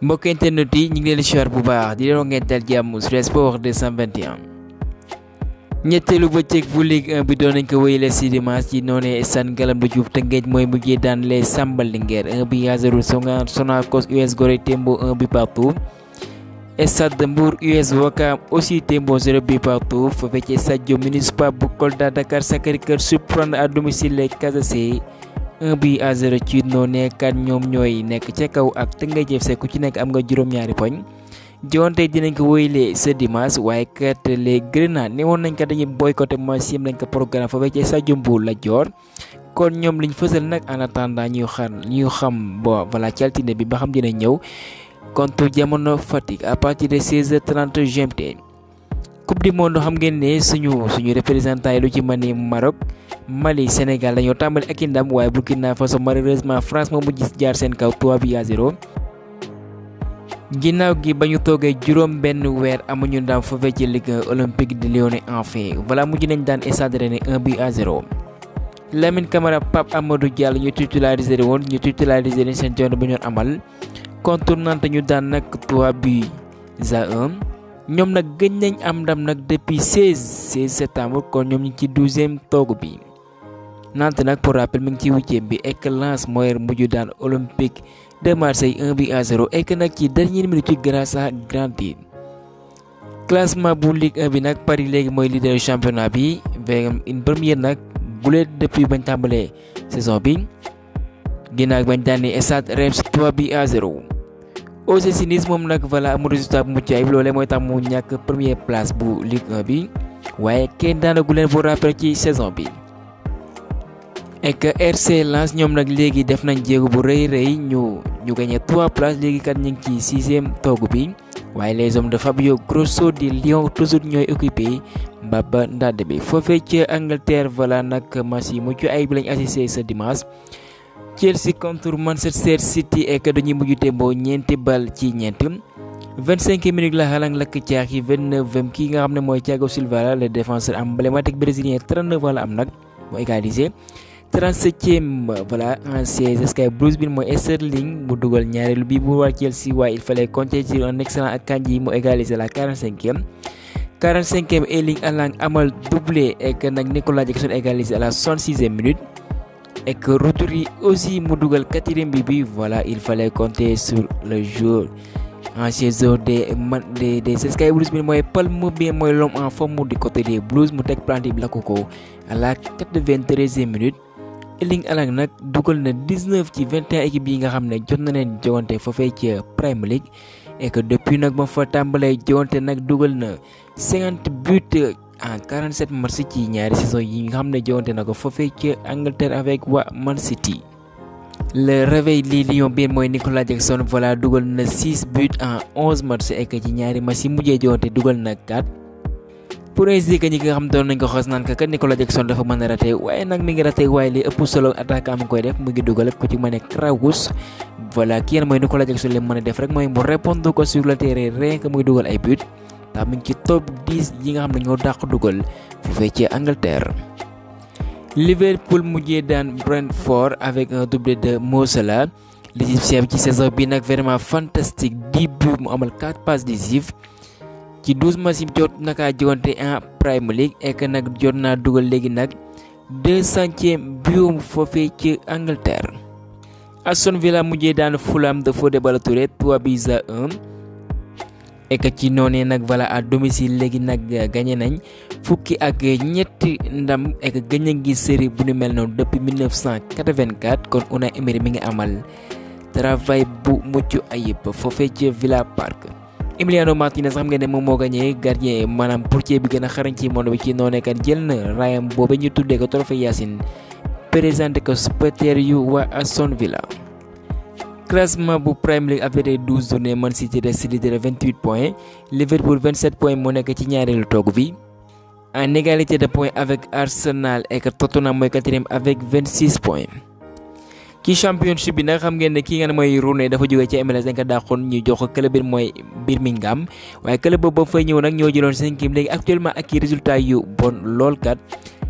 mbokk internet yi ñu ngi leen di siwaar bu baax di leen ngeen dal jàmm sur Sport 221. ñetteelu bëccëg bu Ligue 1 bi doon nañ ko wéyale si dimanche ci noonee stade Ngalandou Diouf Teungueth mooy mujjee daan les Samba Linguère 1-0 Sonacos US Gorée tembo 1 but partout. Stade de Mbour US Ouakam aussi tembo 0 but partout. Foofee ci stade municipal bu Kolda Dakar Sacré-Cœur surprendre à domicile les Casacé 1-0 ci noonee kat ñoom ñooy nekk ca kaw ak Teungueth FC ku ci nekk am nga juróom-ñaari poñ. jonte dinañ ko wéyle ce dimanche waaye kat les Grenades ne woon nañ ko dañuy boycotté match lañ ko programme foofee ci stade Mbour la Dior kon ñoom liñ fësal nag en attendant ñuy xam bon voilà ci altine bi ba xam dina ñëw contre Jamono Fatick à partir de 16h30 GMT. coupe du monde xam ngeen ne suñu représentant yi lu ci mën ni Maroc Mali Sénégal dañoo tàmbali ak i ndam waaye Burkina Faso malheureusement France moo mujj jaar seen kaw 3-0. ginnaaw gi ba ñu toogee juróom benn weer amuñu ndam foofee ci Ligue 1 Olympique de Lyon enfin voilà mujj nañ daan Stade Rennais 1-0. Lamine Camara Pape Amadou Diallo ñu titularisé leen seen journée bu ñu amal contre Nantes ñu daan nag 3-1. ñoom nag gëj nañ am ndam nag depuis 16 septembre kon ñoom ñu ci 12e toogu bi. Nantes nag pour rappel mi ngi ci 8e bi ek Lens mooy mujj daan Olympique de Marseille 1-0 ek nag ci dernière minute grâce à grand tir. classement bu Ligue 1 bi nag Paris léegi mooy leader championnat bi avec une première nag gulet depuis bañ tàmbalee saison bi ginnaaw bañ daanee Stade Reims 3-0. OGC Nice moom nag voilà amul résultat bu mucc ayib loolee mooy tax mu ñàkk première place bu Ligue 1 bi waaye kenn daanagu leen pour rappel ci saison bi. ek RC Lens ñoom nag léegi def nañ jéego bu rëy ñu gagné 3 places léegi kat ñu ngi ci 6e toogu bi waaye les hommes de Fabio Grosso di Lyon toujours ñooy occupé mbaba ndàdd bi foofee ci Angleterre voilà nag match yi mucc ayib bi lañ assisté ce dimanche. Chelsea contre Manchester City ek dañuy mujj tembo ñeenti bal ci ñeent 25e minute la xalang lakk caax yi 29e kii nga xam ne mooy Thiago Silva le défenseur emblématique brésilien 39 la am nag moo égalisé. 37e voilà ancien Sky Blues bi mooy Sterling mu dugal ñaareelu bi bu waa Chelsea waaye il fallait compter sur un excellent Akanji mu égalisé la 45e. 45e Erling Haaland amal doublé ek nag Nicolas Jackson égalisé à la 66e minute. et que Rodri aussi mu dugal 4e bi voilà il fallait compter sur le joueur ancien joueur des Sky Blues bi mooy Palme bien mooy l'homme en forme du côté des Blues mu teg planté bi la ko à la 93e minute. Erling Haaland nag dugal na 19 ci 21 équipes yi nga xam ne jot na leen jogante foofee ci Premier League et que depuis nag ba fa tàmbalee jogante nag dugal na 50 buts en 47 matchs ci ñaari saison yi nga xam ne jogante na ko foofee ci Angleterre avec waa Man City. le réveil li Lyon bi mooy Nicolas Jackson voilà dugal na 6 buts en 11 matchs et que ci ñaari match yi mujjee jogante dugal na 4. pour ainsi que ñi nga xam doon nañ ko xos naan que Nicolas Jackson dafa mën a raté waaye nag mi ngi raté waaye li ëpp solo attaque am koy def mu ngi dugal ku ci mën a Kraus voilà kii yéen mooy Nicolas Jackson li mën a def rek mooy mu répondre ko sur le terrain rien que muy dugal ay but tax mu ngi ci top 10 yi nga xam ne ñoo dàq dugal foofee ci Angleterre. Liverpool mujjee daan Brentford avec un doublé de Mo Salah l'Égyptien ci saison bi nag vraiment fantastique 10 buts mu amal 4 passes décisives ci 12 matchs yi jot naka jogante en Premier League et que nag jot naa dugal léegi nag 200e but foofee ci Angleterre. Aston Villa mujjee daan Fulham de Fodé Ballo-Touré 3-1 et que ci noonee nag voilà à domicile léegi nag gagné nañ fukki ak ñetti ndam et que gëj a gis série bu ñu mel noonu depuis 1984 kon Unai Emery mi ngi amal travail bu mucc ayib foofee ci Villa Park. Emiliano Martinez xam nga ne moom moo gagné gardien maanaam portier bi gën a xarañ ci monde bi ci noonee kan jël na raayam boobu ñu tuddee ko trophée Yacine présenté ko supporter yu waa Aston Villa. classement bu Premier League avec 12 journées Man City reste leader 28 points Liverpool 27 points moo nekk ci ñaareelu toog bi en égalité de points avec Arsenal et que Tottenham mooy 4e avec 26 points. ci championship bi nag xam ngeen ne kii nga ne mooy Rooney dafa jógee ci MLS dañ ko dàqoon ñu jox ko club bi mooy Birmingham waaye club boobu ba fay ñëw nag ñoo jëloon 5e léegi actuellement ak i résultat yu bon lool kat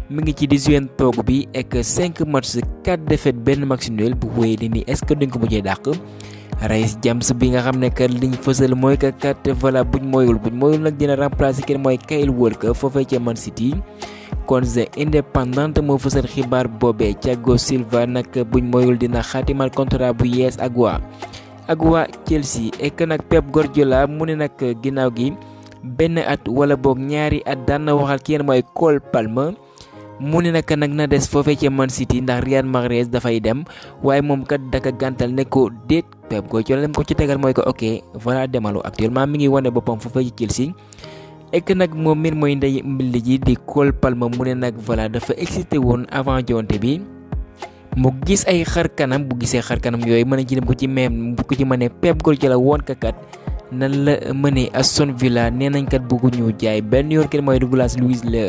mi ngi ci 18e toog bi et que 5 matchs 4 défaites benn match nul bu wéyee ni est-ce que duñ ko mujjee dàq Reece James bi nga xam ne kat liñ fësal mooy que kat voilà buñ moyul nag dina remplacer kenn mooy Kyle Walker foofee ca Man City. kon The Independent moo fësal xibaar boobee Thiago Silva nag buñ moyul dina xaatimal contrat bu yees ak waa Chelsea et que nag Pep Guardiola mu ne nag ginnaaw gi benn at wala boog ñaari at daan na waxal kenn mooy Cole Palmer. mu ne nag na des foofee ca Man City ndax Riyad Mahrez dafay dem waaye moom kat daka gàntal ne ko déet Pep Guardiola dem ko ci tegal mooy ko ok voilà demalu actuellement mi ngi wane boppam foofee ci Chelsea. et que nag moom mir mooy ndey mbilli ji di Cole Palmer mu ne nag voilà dafa excité woon avant jonte bi mu gis ay xar kanam bu gisee xar kanam yooyu mën a ci dem ko ci même bu ko ci mënee Pep Guardiola woon ka kat nan la mënee Aston Villa nee nañ kat bëgguñu jaay benn yoon kenn mooy Douglas Luiz la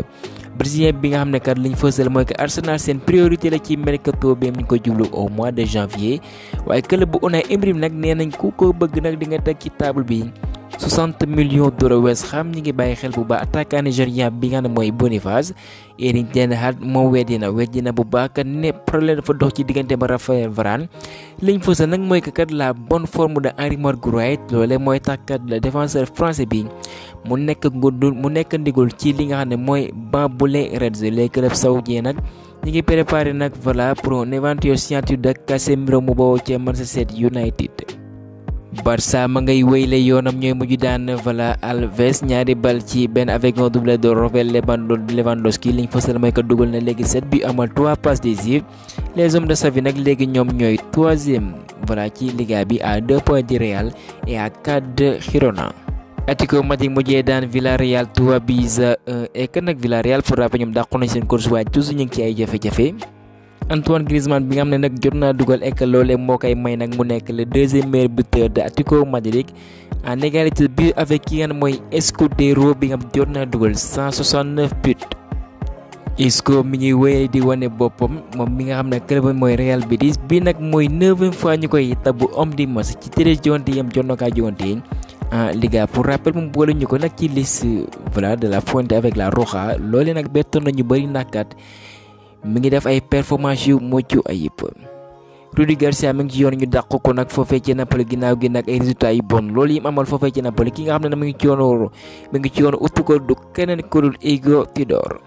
Brésilien bi nga xam ne kat liñ fësal mooy que Arsenal seen priorité la ci mercato bi ñu ko jublu au mois de janvier waaye club bu Unai Emery nag nee nañ ku ko bëgg nag di nga teg ci table bi 60 millions d'euros West Ham ñi ngi bàyyi xel bu baax attaquant nigérien bi nga xam ne mooy Boniface. Erik ten Hag moom weddi na bu baax kat ne problème dafa dox ci diggante ba Raphaël Varane liñ fësal nag mooy que kat la bonne forme de Henry Maguire loolee mooy tax kat le défenseur français bi mu nekk ndigul ci li nga xam ne mooy banc bu les Reds les clubs saoudiens nag ñi ngi préparé nag voilà pour une éventuelle signature de Casemiro mu bawoo ca Manchester United. Barça ma ngay wéyle yoonam ñooy mujj daan voilà Alves ñaari bal ci benn avec un doublé de Robert Lewandowski liñ fësal mooy ko dugal na léegi 7 bi amal 3 passes décisives les hommes de Xavi nag léegi ñoom ñooy 3e voilà ci Liga bi à 2 points du Real et à 4 de Girona. Atlético Madrid mujjee daan Villarreal 3 buts à 1 et que nag Villarreal pour rappel ñoom dàqu nañ seen course waaye toujours ñu ngi ci ay jafe-jafe. Antoine Griezmann bi nga xam ne nag jot naa dugal ek loolee moo koy may nag mu nekk le 2e meilleur buteur de Atlético Madrid en égalité but avec ki nga xam ne mooy Escudero bi nga xam jot naa dugal 169 buts. Isco mi ngi wéyee di wane boppam moom mi nga xam ne club mooy Real Betis bi nag mooy 9e fois ñu koy tabu homme du match ci 13 joŋante yam jot na kaa joŋante en Liga pour rappel moom boole ñu ko nag ci liste voilà de la Fuente avec la Roja loolee nag bettoon nañu bëri nakkat mi ngi def ay performance yu mucc ayib. Rudi Garcia mi ngi ci yoon ñu dàq ko nag foofee ci Napoli ginnaaw gi nag ay résultats yu bon loolu yi mu amal foofee ci Napoli ki nga xam ne mi ngi ci yoon uttu ko du keneen ku dul Igor Tudor.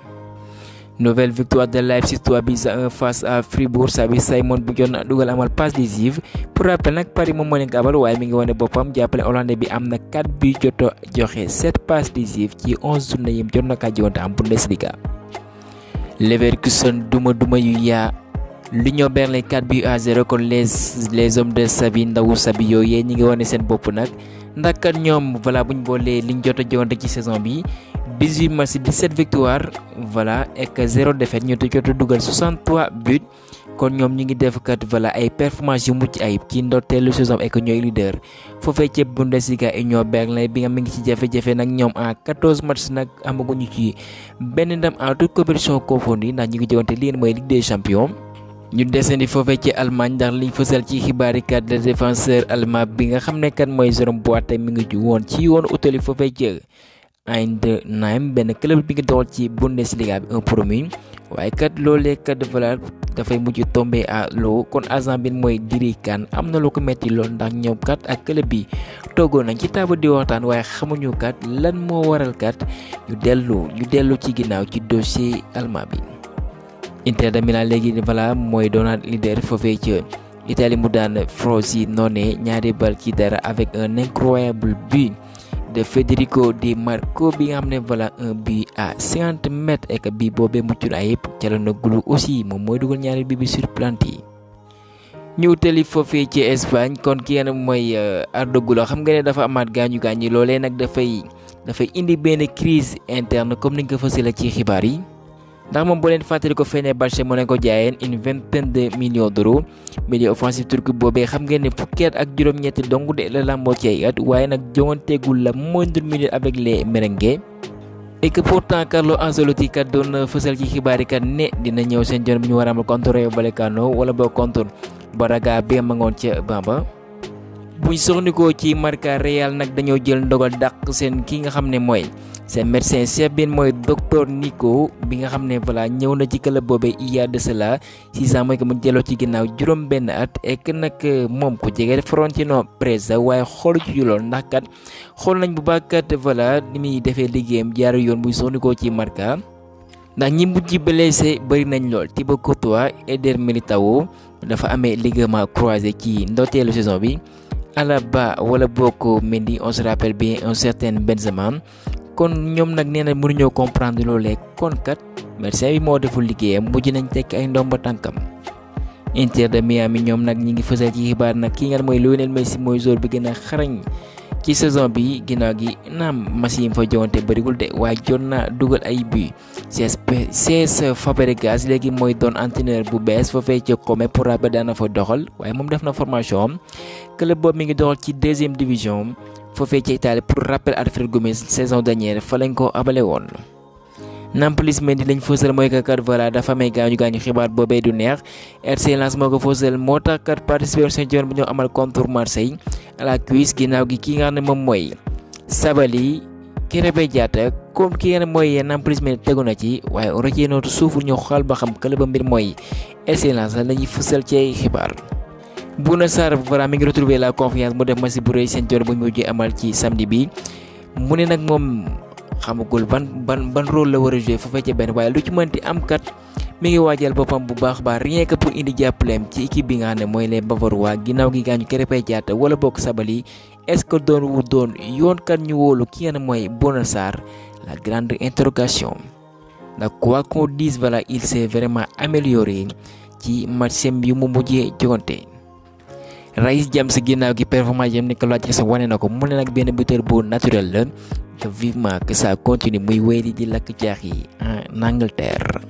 Nouvelle victoire de Leipzig 3 buts à 1 face à Fribourg Xabi Simons bu jot na dugal amal passe décisive pour rappel nag Paris moom moo leen ko abal waaye mi ngi wane boppam jàppale Hollandais bi am na 4 buts jot joxe 7 passes décisives ci 11 journées yi jot na kaa jiwante am Bundesliga. Leverkusen duma yu yaa l'Union Berlin 4 buts à 0 kon les hommes de Xavi ndawu Xavi yooyu ñi ngi wane seen bopp nag ndax kat ñoom voilà buñ boolee liñ jot a jiwante ci saison bi 18 matchs 17 victoires voilà et 0 défaite ñu jot a dugal 63 buts kon ñoom ñu ngi def kat voilà ay performances yu mucc ayib ci ndorteelu saison et que ñooy leader foofee ca Bundesliga Union Berlin bi nga mi ngi ci jafe-jafe nag ñoom en 14 matchs nag amaguñu ci benn ndam en toute compétition confondue ndax ñu ngi jogante lii mooy Ligue des Champions. ñu desandi foofee ci Allemagne ndax liñ fësal ci xibaari kat de défenseur allemand bi nga xam ne kat mooy Jerome Boateng mi ngi ju woon ci yoon utali foofee ca Heidenheim benn club bi ngi doxal ci Bundesliga bi un promu waaye kat loolee kat voilà dafay mujj tombé à l'eau kon agent bi mooy Diri Kane am na lu ko metti lool ndax ñoom kat ak club bi toogoon nañ ci taabal di waxtaan waaye xamuñu kat lan moo waral kat ñu dellu ci ginnaaw ci dossier allemand bi. Inter de Milan léegi voilà mooy doonaat leader foofee ca Italie mu daan Frosinone ñaari bal ci dara avec un incroyable but de Federico Di Marco bi nga xam ne voilà un but à 50 mètres et que bii boobee muccul ayib Calhanoglu aussi moom mooy dugal ñaari bi sur planti. ñu utali foofee ci Espagne kon ki nga mooy Arda Güler xam nga ne dafa amaat gaañu loolee nag dafay indi benn crise interne comme ni nga ko fësale ci xibaar yi. ndax moom boo leen fàttali ko Fenerbahçe moo leen ko jaayeen une vingtaine de millions d'euros milieu offensif turc boobee xam ngeen ne fukki at ak juróom-ñetti dong de la lamboo ci ay at waaye nag jonganteegul la moindre minute avec les merengues et que pourtant Carlo Ancelotti kat doon fësal ci xibaar yi kat ne dina ñëw seen jon bi ñu war a amal contre Rayo Vallecano wala boo contre Braga bi ma ngoon ca Bamba. buñ soxnikoo ci Marca Real nag dañoo jël ndogal dàq seen ki nga xam ne mooy seen médecin chef bi mooy docteur Nico bi nga xam ne voilà ñëw na ci club boobee il y a de cela 6 ans mooy que mu jëloo ci ginnaaw juróom benn at et que nag moom ku jege Florentino Perez waaye xoolu ci lool ndax kat xool nañ bu baax kat voilà ni muy defee liggéeyam jaaru yoon muy soxnikoo ci Marca ndax ñi mujj blessé bëri nañ lool Thibaut Courtois Eder Militão dafa amee ligament croisé ci ndorteelu saison bi Alaba wala bokk Mendy on se rappelle bien un certain Benzema kon ñoom nag nee na mënuñoo comprendre loolee kon kat médecin bi moo deful liggéeyam mujj nañ tekk ay ndomba tànkam. Inter de Miami ñoom nag ñi ngi fësal ci xibaar nag ki nga mooy Lionel Messi mooy joueur bi gën a xarañ ci saison bi ginnaaw gi naam match yi fa jowante bëriwul de waaye jot na dugal ay but Cesc Fabregas léegi mooy doon entraîneur bu bees foofee ca Como pour rappel daana fa doxal waaye moom def na formation am club boobu mi ngi doxal ci 2e division foofee ca Italie pour rappel Alfred Gomes saison dernière fa lañ ko abale woon. Nampalys Mendy lañ fësal mooy que kat voilà dafa amee gaañu xibaar boobee du neex RC Lens moo ko fësal moo tax kat participation seen bu ñoo amal contre Marseille à la cuisse ginnaaw gi ki nga xam ne moom mooy Sabaly Krépin Diatta comme ki nga xam ne mooy Nampalys Mendy tegu na ci waaye on retient notre souffle ñu xool ba xam club ba mbir mooy RC Lens lañuy fësal ci ay xibaar. Bouna Sarr voilà mi ngi retrouver la confiance mu def match bu rëy seen bu ñu mujjee amal ci samedi bi mu ne nag moom xamagul ban rôle la war a jouer foofee ca benn waaye lu ci mënti am kat mi ngi waajal boppam bu baax rien que pour indi jàppaleem ci équipe bi nga xam ne mooy les Bavarois ginnaaw gi gaañu Krépin Diatta wala bokk Sabaly est-ce que doon yoon kat ñu wóolu ki nga xam ne mooy Bouna Sarr la grande interrogation ndax quoi qu'on dise voilà il s'est vraiment amélioré ci matcham yu mu mujjee jogante. Reece James ginnaaw gi performance yam nekk laaj sa wane na ko mu ne nag benn buteur bu naturel la te vivement que ça continue muy wéy di lakk jaax yi en Angleterre.